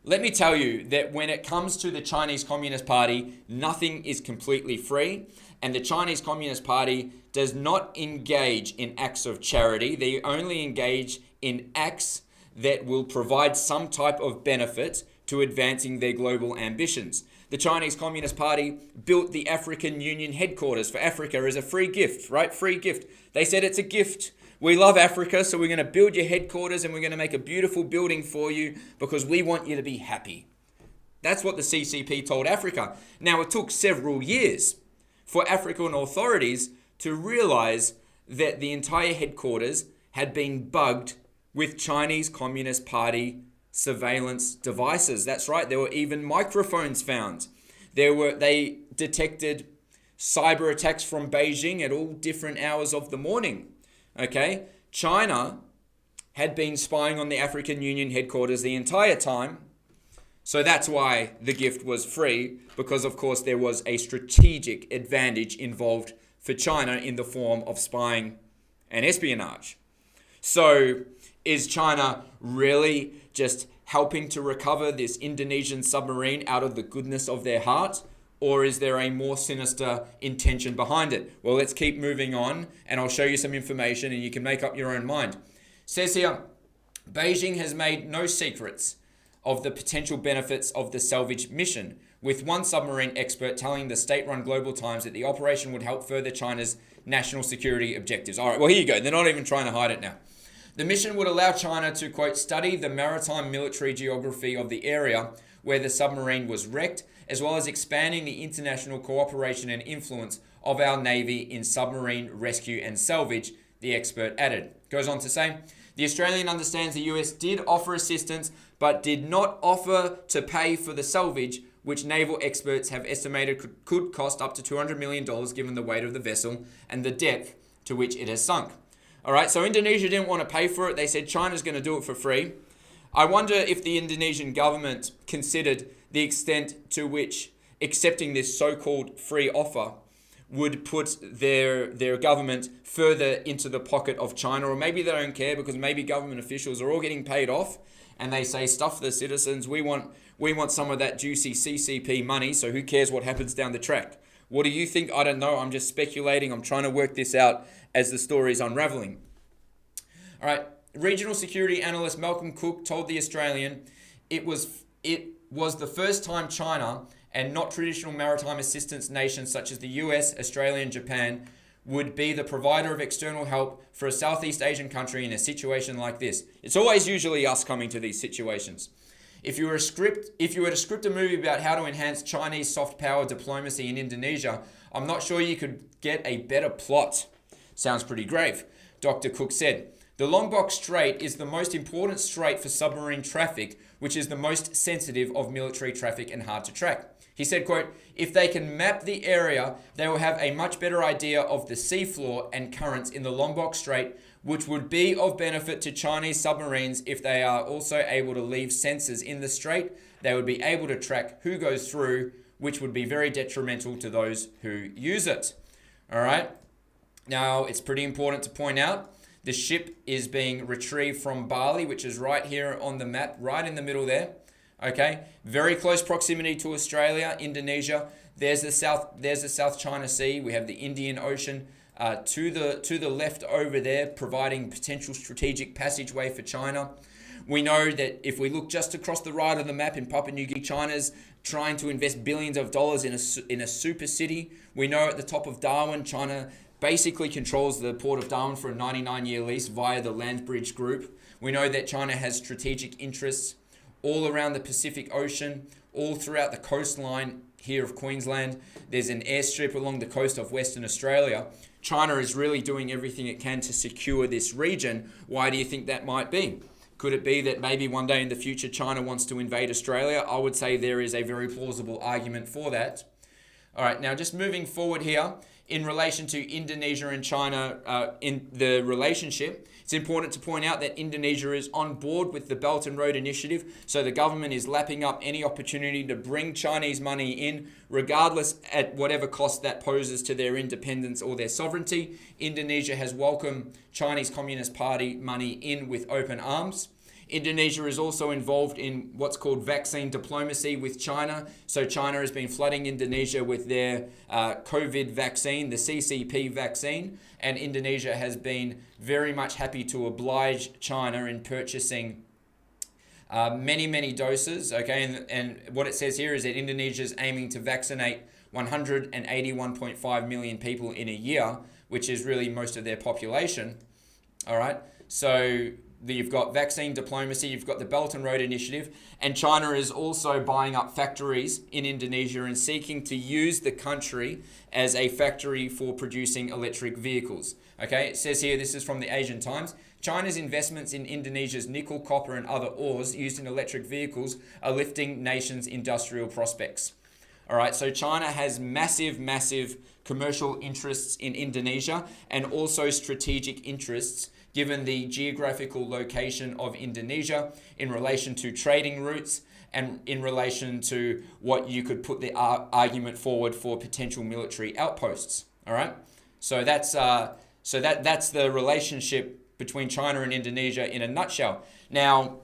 Let me tell you that when it comes to the Chinese Communist Party, nothing is completely free, and the Chinese Communist Party does not engage in acts of charity. They only engage in acts that will provide some type of benefit to advancing their global ambitions. The Chinese Communist Party built the African Union headquarters for Africa as a free gift, right? Free gift. They said it's a gift. We love Africa, so we're going to build your headquarters and we're going to make a beautiful building for you because we want you to be happy. That's what the CCP told Africa. Now, it took several years for African authorities to realize that the entire headquarters had been bugged with Chinese Communist Party surveillance devices. That's right, there were even microphones found. They detected cyber attacks from Beijing at all different hours of the morning. Okay, China had been spying on the African Union headquarters the entire time. So that's why the gift was free, because of course there was a strategic advantage involved for China in the form of spying and espionage. So is China really just helping to recover this Indonesian submarine out of the goodness of their heart? Or is there a more sinister intention behind it? Well, let's keep moving on and I'll show you some information and you can make up your own mind. It says here, Beijing has made no secrets of the potential benefits of the salvage mission, with one submarine expert telling the state-run Global Times that the operation would help further China's national security objectives. All right, well, here you go. They're not even trying to hide it now. The mission would allow China to, quote, study the maritime military geography of the area where the submarine was wrecked, as well as expanding the international cooperation and influence of our Navy in submarine rescue and salvage, the expert added. Goes on to say, the Australian understands the US did offer assistance, but did not offer to pay for the salvage, which naval experts have estimated could cost up to $200 million given the weight of the vessel and the depth to which it has sunk. All right, so Indonesia didn't want to pay for it. They said China's going to do it for free. I wonder if the Indonesian government considered the extent to which accepting this so-called free offer would put their government further into the pocket of China, or maybe they don't care because maybe government officials are all getting paid off and they say, stuff the citizens, we want some of that juicy CCP money, so who cares what happens down the track? What do you think? I don't know. I'm just speculating. I'm trying to work this out as the story is unraveling. All right. Regional security analyst Malcolm Cook told The Australian it was the first time China and not traditional maritime assistance nations such as the US, Australia and Japan would be the provider of external help for a Southeast Asian country in a situation like this? It's always usually us coming to these situations. If you were to script a movie about how to enhance Chinese soft power diplomacy in Indonesia, I'm not sure you could get a better plot. Sounds pretty grave. Dr. Cook said, the Lombok Strait is the most important strait for submarine traffic, which is the most sensitive of military traffic and hard to track. He said, quote, if they can map the area, they will have a much better idea of the seafloor and currents in the Lombok Strait, which would be of benefit to Chinese submarines if they are also able to leave sensors in the strait. They would be able to track who goes through, which would be very detrimental to those who use it. All right. Now, it's pretty important to point out the ship is being retrieved from Bali, which is right here on the map, right in the middle there. Okay, very close proximity to Australia, Indonesia. There's the South China Sea. We have the Indian Ocean to the left over there, providing potential strategic passageway for China. We know that if we look just across the right of the map in Papua New Guinea, China's trying to invest billions of dollars in a super city. We know at the top of Darwin, China basically controls the port of Darwin for a 99-year lease via the Land Bridge Group. We know that China has strategic interests all around the Pacific Ocean, all throughout the coastline here of Queensland. There's an airstrip along the coast of Western Australia. China is really doing everything it can to secure this region. Why do you think that might be? Could it be that maybe one day in the future China wants to invade Australia? I would say there is a very plausible argument for that. All right, now just moving forward here, in relation to Indonesia and China in the relationship, it's important to point out that Indonesia is on board with the Belt and Road Initiative, so the government is lapping up any opportunity to bring Chinese money in, regardless at whatever cost that poses to their independence or their sovereignty. Indonesia has welcomed Chinese Communist Party money in with open arms. Indonesia is also involved in what's called vaccine diplomacy with China. So China has been flooding Indonesia with their COVID vaccine, the CCP vaccine, and Indonesia has been very much happy to oblige China in purchasing many doses. Okay, and what it says here is that Indonesia is aiming to vaccinate 181.5 million people in a year, which is really most of their population. All right, so you've got vaccine diplomacy, you've got the Belt and Road Initiative, and China is also buying up factories in Indonesia and seeking to use the country as a factory for producing electric vehicles. Okay, it says here, this is from the Asian Times, China's investments in Indonesia's nickel, copper and other ores used in electric vehicles are lifting nation's industrial prospects. All right, so China has massive commercial interests in Indonesia and also strategic interests given the geographical location of Indonesia in relation to trading routes and in relation to what you could put the argument forward for potential military outposts. All right, so that's the relationship between China and Indonesia in a nutshell. Now,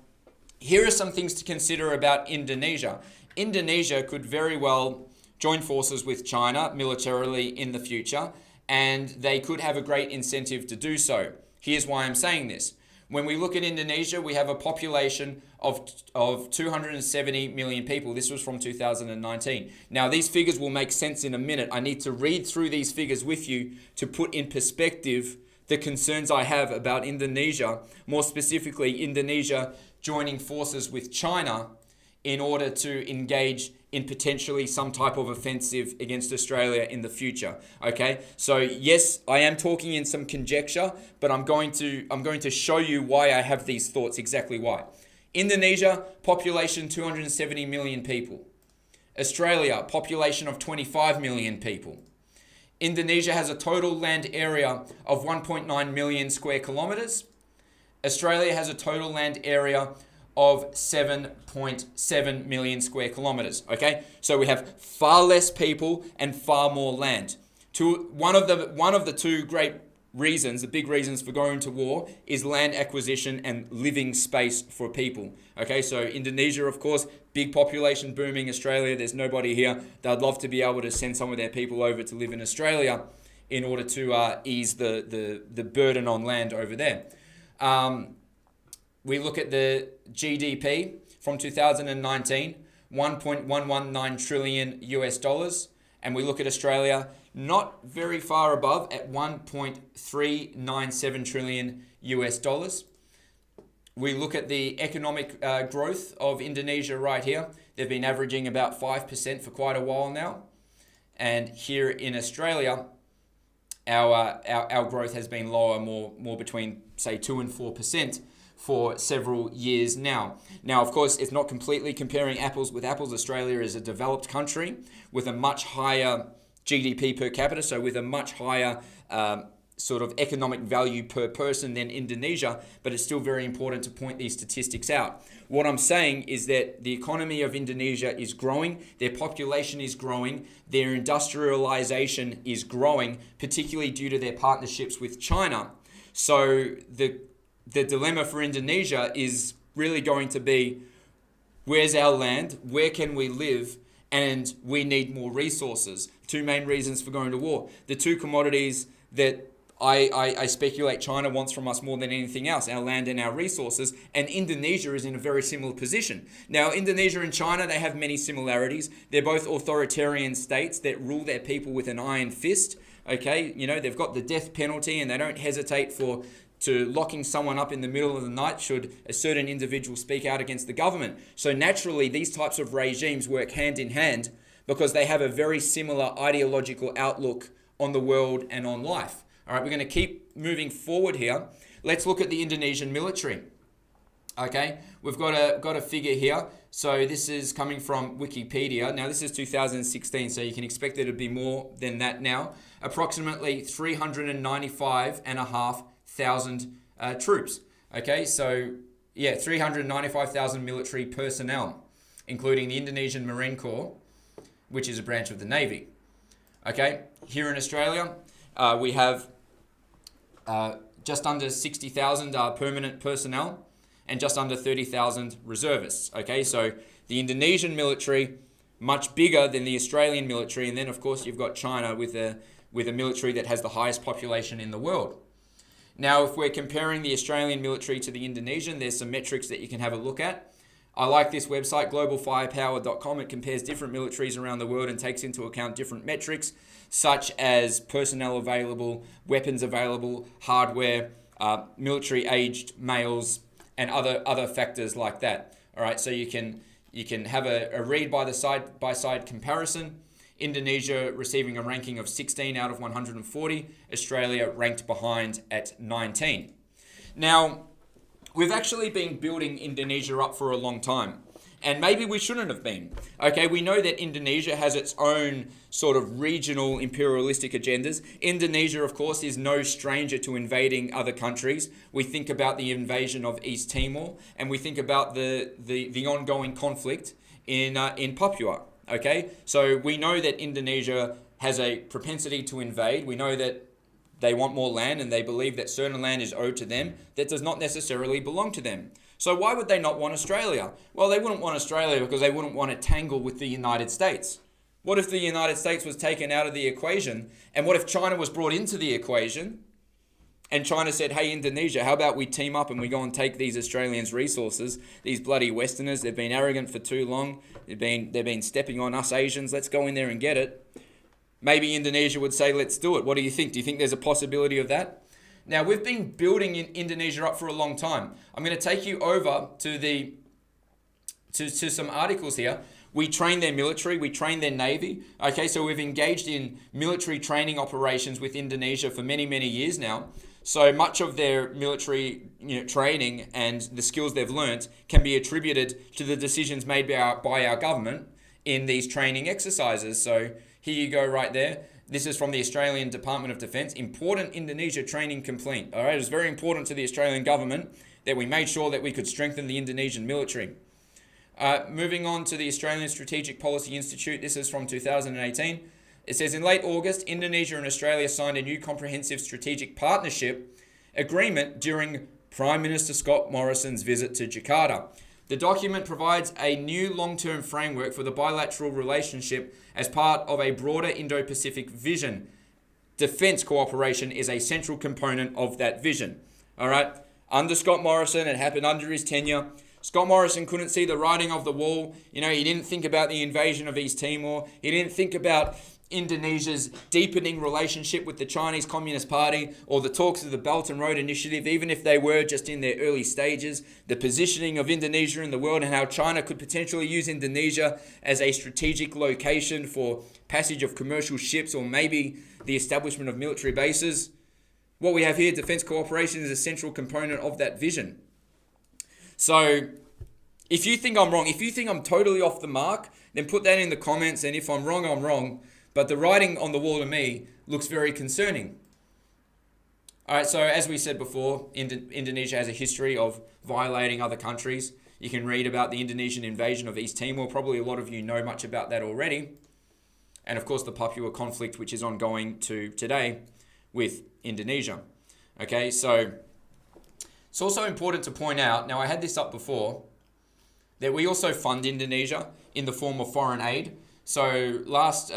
here are some things to consider about Indonesia. Indonesia could very well join forces with China militarily in the future, and they could have a great incentive to do so. Here's why I'm saying this. When we look at Indonesia, we have a population of 270 million people. This was from 2019. Now, these figures will make sense in a minute. I need to read through these figures with you to put in perspective the concerns I have about Indonesia, more specifically Indonesia joining forces with China in order to engage in potentially some type of offensive against Australia in the future. Okay, so yes, I am talking in some conjecture, but I'm going to show you why I have these thoughts, exactly why. Indonesia, population 270 million people. Australia, population of 25 million people. Indonesia has a total land area of 1.9 million square kilometers. Australia has a total land area of 7.7 million square kilometers. Okay, so we have far less people and far more land. One of the two great reasons, the big reasons for going to war, is land acquisition and living space for people. Okay, so Indonesia, of course, big population booming. Australia, there's nobody here. They'd love to be able to send some of their people over to live in Australia in order to ease the burden on land over there. We look at the GDP from 2019, 1.119 trillion US dollars, and we look at Australia, not very far above at 1.397 trillion US dollars. We look at the economic growth of Indonesia right here. They've been averaging about 5% for quite a while now. And here in Australia, our growth has been lower, more between, say, 2 and 4% for several years now. Now, of course, it's not completely comparing apples with apples. Australia is a developed country with a much higher GDP per capita, so with a much higher sort of economic value per person than Indonesia, but it's still very important to point these statistics out. What I'm saying is that the economy of Indonesia is growing, their population is growing, their industrialization is growing, particularly due to their partnerships with China. So the dilemma for Indonesia is really going to be, where's our land, where can we live, and we need more resources. Two main reasons for going to war. The two commodities that I speculate China wants from us more than anything else, our land and our resources, and Indonesia is in a very similar position. Now, Indonesia and China, they have many similarities. They're both authoritarian states that rule their people with an iron fist, okay? You know, they've got the death penalty and they don't hesitate to locking someone up in the middle of the night should a certain individual speak out against the government. So naturally, these types of regimes work hand in hand because they have a very similar ideological outlook on the world and on life. All right, we're going to keep moving forward here. Let's look at the Indonesian military. Okay, we've got a figure here. So this is coming from Wikipedia. Now this is 2016, so you can expect there to be more than that now. Approximately 395,500 troops. Okay, so yeah, 395,000 military personnel, including the Indonesian Marine Corps, which is a branch of the Navy. Okay, here in Australia, we have just under 60,000 permanent personnel and just under 30,000 reservists. Okay, so the Indonesian military, much bigger than the Australian military, and then of course you've got China with a military that has the highest population in the world. Now, if we're comparing the Australian military to the Indonesian, there's some metrics that you can have a look at. I like this website, globalfirepower.com. It compares different militaries around the world and takes into account different metrics, such as personnel available, weapons available, hardware, military-aged males, and other factors like that. All right, so you can have a read by the side-by-side comparison. Indonesia receiving a ranking of 16 out of 140. Australia ranked behind at 19. Now, we've actually been building Indonesia up for a long time, and maybe we shouldn't have been. Okay, we know that Indonesia has its own sort of regional imperialistic agendas. Indonesia, of course, is no stranger to invading other countries. We think about the invasion of East Timor, and we think about the ongoing conflict in Papua. Okay, so we know that Indonesia has a propensity to invade. We know that they want more land and they believe that certain land is owed to them that does not necessarily belong to them. So why would they not want Australia? Well, they wouldn't want Australia because they wouldn't want to tangle with the United States. What if the United States was taken out of the equation? And what if China was brought into the equation? And China said, hey, Indonesia, how about we team up and we go and take these Australians' resources, these bloody Westerners, they've been arrogant for too long, they've been stepping on us Asians, let's go in there and get it. Maybe Indonesia would say, let's do it. What do you think? Do you think there's a possibility of that? Now, we've been building Indonesia up for a long time. I'm going to take you over to some articles here. We train their military, we train their navy. Okay, so we've engaged in military training operations with Indonesia for many, many years now. So much of their military training and the skills they've learnt can be attributed to the decisions made by our government in these training exercises. So here you go right there. This is from the Australian Department of Defence. Important Indonesia training complete. All right, it was very important to the Australian government that we made sure that we could strengthen the Indonesian military. Moving on to the Australian Strategic Policy Institute. This is from 2018. It says, in late August, Indonesia and Australia signed a new comprehensive strategic partnership agreement during Prime Minister Scott Morrison's visit to Jakarta. The document provides a new long-term framework for the bilateral relationship as part of a broader Indo-Pacific vision. Defence cooperation is a central component of that vision. All right, under Scott Morrison, it happened under his tenure. Scott Morrison couldn't see the writing of the wall. He didn't think about the invasion of East Timor. He didn't think about Indonesia's deepening relationship with the Chinese Communist Party, or the talks of the Belt and Road Initiative, even if they were just in their early stages, the positioning of Indonesia in the world and how China could potentially use Indonesia as a strategic location for passage of commercial ships or maybe the establishment of military bases. What we have here, defense cooperation, is a central component of that vision. So if you think I'm wrong, if you think I'm totally off the mark, then put that in the comments, and if I'm wrong, I'm wrong. But the writing on the wall to me looks very concerning. All right, so as we said before, Indonesia has a history of violating other countries. You can read about the Indonesian invasion of East Timor. Probably a lot of you know much about that already. And of course, the Papua conflict, which is ongoing to today with Indonesia. Okay, so it's also important to point out, now I had this up before, that we also fund Indonesia in the form of foreign aid. So last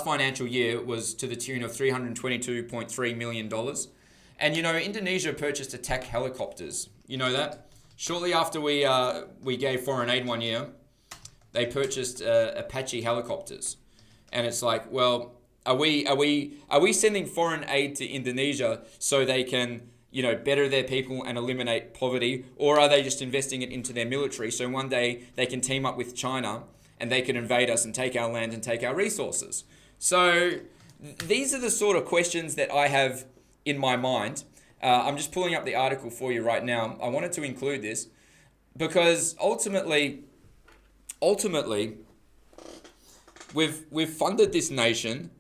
financial year was to the tune of $322.3 million. And, you know, Indonesia purchased attack helicopters. You know that? Shortly after we gave foreign aid one year, they purchased Apache helicopters. And it's like, well, are we sending foreign aid to Indonesia so they can, you know, better their people and eliminate poverty? Or are they just investing it into their military so one day they can team up with China and they can invade us and take our land and take our resources? So these are the sort of questions that I have in my mind. I'm just pulling up the article for you right now. I wanted to include this because ultimately, we've funded this nation,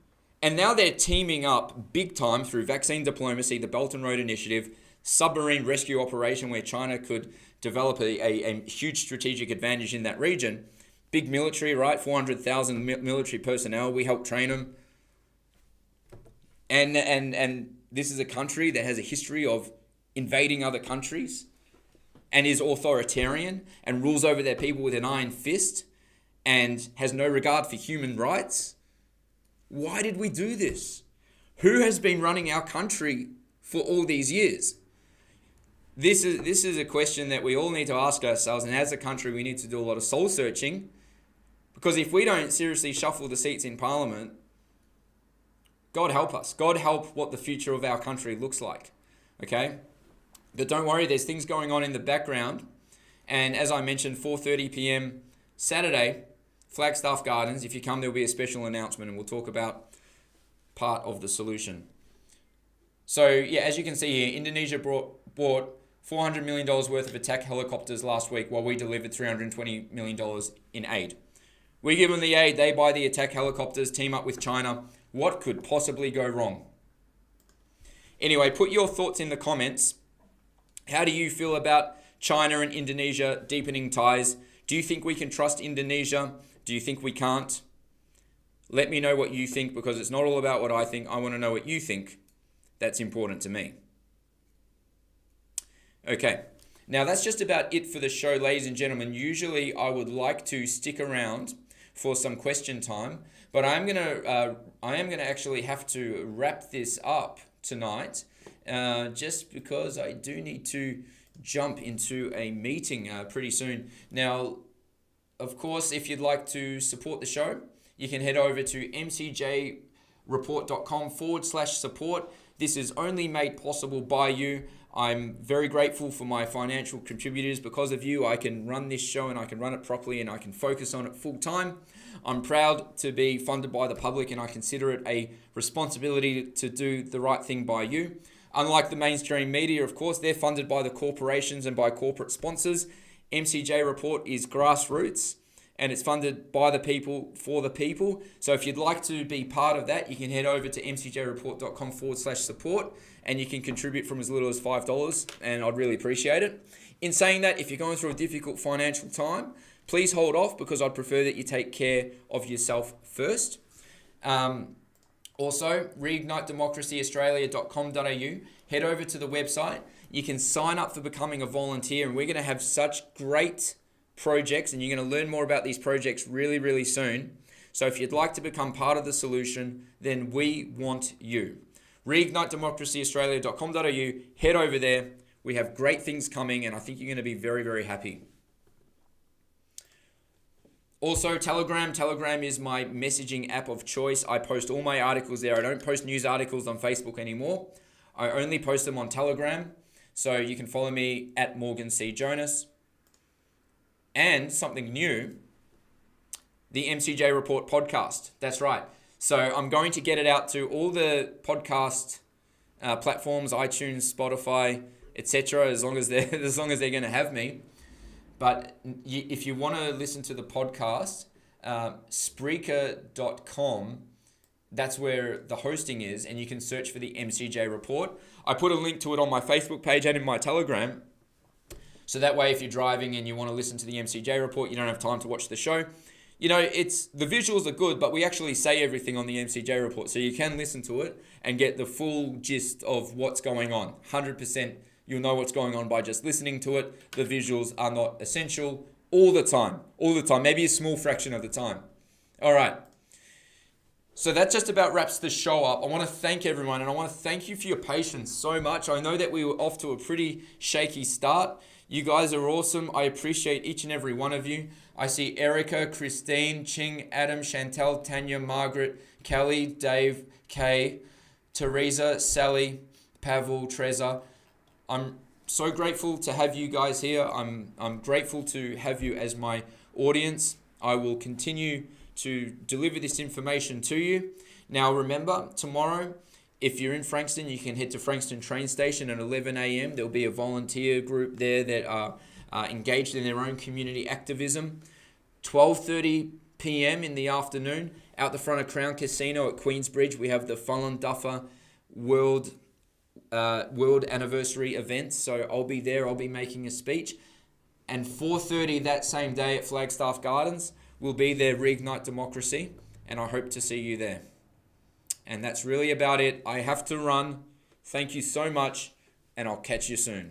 and now they're teaming up big time through vaccine diplomacy, the Belt and Road Initiative, submarine rescue operation where China could develop a huge strategic advantage in that region. Big military, right? 400,000 military personnel. We help train them. And this is a country that has a history of invading other countries and is authoritarian and rules over their people with an iron fist and has no regard for human rights. Why did we do this? Who has been running our country for all these years? This is a question that we all need to ask ourselves, and as a country we need to do a lot of soul searching, because if we don't seriously shuffle the seats in Parliament, God help us. God help what the future of our country looks like. Okay? But don't worry, there's things going on in the background. And as I mentioned, 4:30 p.m. Saturday, Flagstaff Gardens. If you come, there'll be a special announcement and we'll talk about part of the solution. So yeah, as you can see here, Indonesia bought $400 million worth of attack helicopters last week while we delivered $320 million in aid. We give them the aid, they buy the attack helicopters, team up with China. What could possibly go wrong? Anyway, put your thoughts in the comments. How do you feel about China and Indonesia deepening ties? Do you think we can trust Indonesia? Do you think we can't? Let me know what you think, because it's not all about what I think. I want to know what you think. That's important to me. Okay, now that's just about it for the show, ladies and gentlemen. Usually I would like to stick around for some question time, but I am gonna actually have to wrap this up tonight, just because I do need to jump into a meeting pretty soon. Now, of course, if you'd like to support the show, you can head over to mcjreport.com/support. This is only made possible by you. I'm very grateful for my financial contributors. Because of you, I can run this show and I can run it properly and I can focus on it full time. I'm proud to be funded by the public, and I consider it a responsibility to do the right thing by you. Unlike the mainstream media, of course, they're funded by the corporations and by corporate sponsors. MCJ Report is grassroots, and it's funded by the people for the people. So if you'd like to be part of that, you can head over to mcjreport.com/support, and you can contribute from as little as $5, and I'd really appreciate it. In saying that, if you're going through a difficult financial time, please hold off, because I'd prefer that you take care of yourself first. Also, reignitedemocracyaustralia.com.au. Head over to the website. You can sign up for becoming a volunteer, and we're going to have such great projects, and you're going to learn more about these projects really, really soon. So if you'd like to become part of the solution, then we want you. reignitedemocracyaustralia.com.au. Head over there. We have great things coming, and I think you're going to be very, very happy. Also, Telegram. Telegram is my messaging app of choice. I post all my articles there. I don't post news articles on Facebook anymore. I only post them on Telegram. So you can follow me at Morgan C. Jonas. And something new, the MCJ Report podcast. That's right. So I'm going to get it out to all the podcast platforms, iTunes, Spotify, etc. As long as they're going to have me. But if you want to listen to the podcast, Spreaker.com, that's where the hosting is, and you can search for the MCJ Report. I put a link to it on my Facebook page and in my Telegram. So that way, if you're driving and you want to listen to the MCJ Report, you don't have time to watch the show. You know, the visuals are good, but we actually say everything on the MCJ Report. So you can listen to it and get the full gist of what's going on. 100%. You'll know what's going on by just listening to it. The visuals are not essential all the time. Maybe a small fraction of the time. All right. So that just about wraps the show up. I want to thank everyone, and I want to thank you for your patience so much. I know that we were off to a pretty shaky start. You guys are awesome. I appreciate each and every one of you. I see Erica, Christine, Ching, Adam, Chantel, Tanya, Margaret, Kelly, Dave, Kay, Teresa, Sally, Pavel, Treza. I'm so grateful to have you guys here. I'm grateful to have you as my audience. I will continue to deliver this information to you. Now remember, tomorrow, if you're in Frankston, you can head to Frankston train station at 11 a.m. There'll be a volunteer group there that are engaged in their own community activism. 12:30 p.m. in the afternoon, out the front of Crown Casino at Queensbridge, we have the Falun Dafa World Anniversary event. So I'll be there. I'll be making a speech. And 4:30 that same day at Flagstaff Gardens, we'll be there, Reignite Democracy, and I hope to see you there. And that's really about it. I have to run. Thank you so much, and I'll catch you soon.